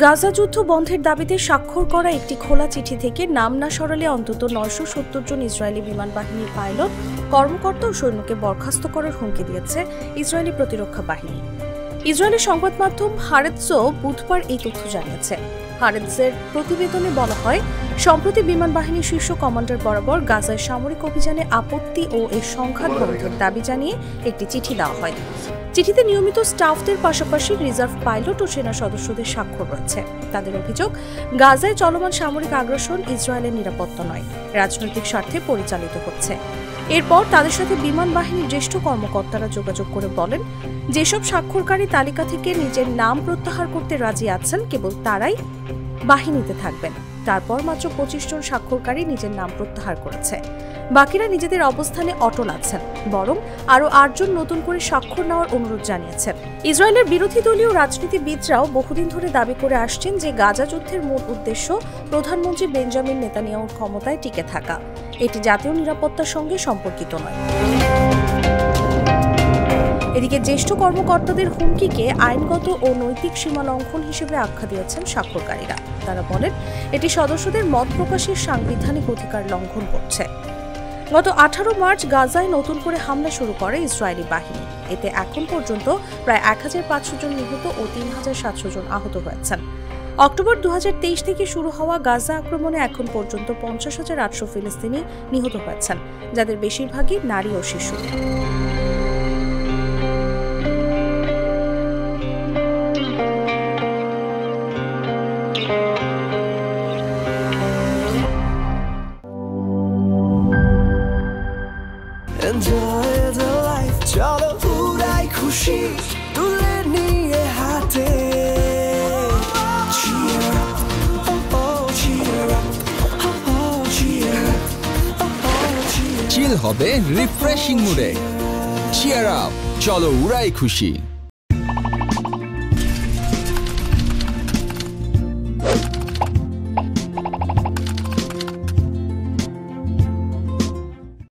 গাজা যুদ্ধ বন্ধের দাবিতে স্বাক্ষর করা একটি খোলা চিঠি থেকে নাম না সরালে অন্তত ৯৭০ জন ইসরায়েলি বিমান বাহিনীর পাইলট, কর্মকর্তা ও সৈন্যকে বরখাস্ত করার হুমকি দিয়েছে ইসরায়েলি প্রতিরক্ষা বাহিনী। ইসরায়েলি সংবাদ মাধ্যম হারেৎজও বুধবার এই তথ্য জানিয়েছে। হারেৎজের প্রতিবেদনে বলা হয়, সম্প্রতি বিমান বাহিনীর শীর্ষ কমান্ডার বরাবর গাজায় সামরিক অভিযানে আপত্তি ও এর সংঘাত বন্ধের দাবি জানিয়ে একটি চিঠি দেওয়া হয়। চিঠিতে নিয়মিত স্টাফদের পাশাপাশি রিজার্ভ পাইলট ও সেনা সদস্যদের স্বাক্ষর রয়েছে। তাদের অভিযোগ, গাজায় চলমান সামরিক আগ্রাসন ইসরায়েলের নিরাপত্তা নয়, রাজনৈতিক স্বার্থে পরিচালিত হচ্ছে। এরপর তাদের সাথে বিমান বাহিনীর জ্যেষ্ঠ কর্মকর্তারা যোগাযোগ করে বলেন, যেসব স্বাক্ষরকারী তালিকা থেকে নিজের নাম প্রত্যাহার করতে রাজি আছেন কেবল তারাই বাহিনীতে থাকবেন। তারপর মাত্র ২৫ জন স্বাক্ষরকারী নিজের নাম প্রত্যাহার করেছে। বাকিরা নিজেদের অবস্থানে অটল আছেন, বরং আরও ৮ জন নতুন করে স্বাক্ষর নেওয়ার অনুরোধ জানিয়েছেন। ইসরায়েলের বিরোধী দলীয় রাজনীতিবিদরাও বহুদিন ধরে দাবি করে আসছেন যে গাজা যুদ্ধের মূল উদ্দেশ্য প্রধানমন্ত্রী বেঞ্জামিন নেতানিয়াহুর ক্ষমতায় টিকে থাকা। এটি জাতীয় নিরাপত্তার সঙ্গে সম্পর্কিত নয়। এদিকে জ্যেষ্ঠ কর্মকর্তাদের হুমকিকে আইনগত ও নৈতিক সীমা লঙ্ঘন হিসেবে আখ্যা দিয়েছেন স্বাক্ষরকারীরা। তারা বলেন, এটি সদস্যদের মত প্রকাশের সাংবিধানিক অধিকার লঙ্ঘন করছে। গত ১৮ মার্চ গাজায় নতুন করে হামলা শুরু করে ইসরায়েলি বাহিনী। এতে এখন পর্যন্ত প্রায় ১৫০০ জন নিহত ও ৩৭০০ জন আহত হয়েছেন। অক্টোবর ২০২৩ থেকে শুরু হওয়া গাজা আক্রমণে এখন পর্যন্ত ৫০,৮০০ ফিলিস্তিনি নিহত হয়েছেন, যাদের বেশিরভাগই নারী ও শিশু। Enjoy the life, চলো উড়াই খুশি তুলে নিয়ে হাতে। Cheer up, oh oh, cheer up, oh oh, cheer up, oh oh, cheer up. চিল হবে রিফ্রেশিং মুডে। চিয়ার আপ, চলো উড়াই খুশি।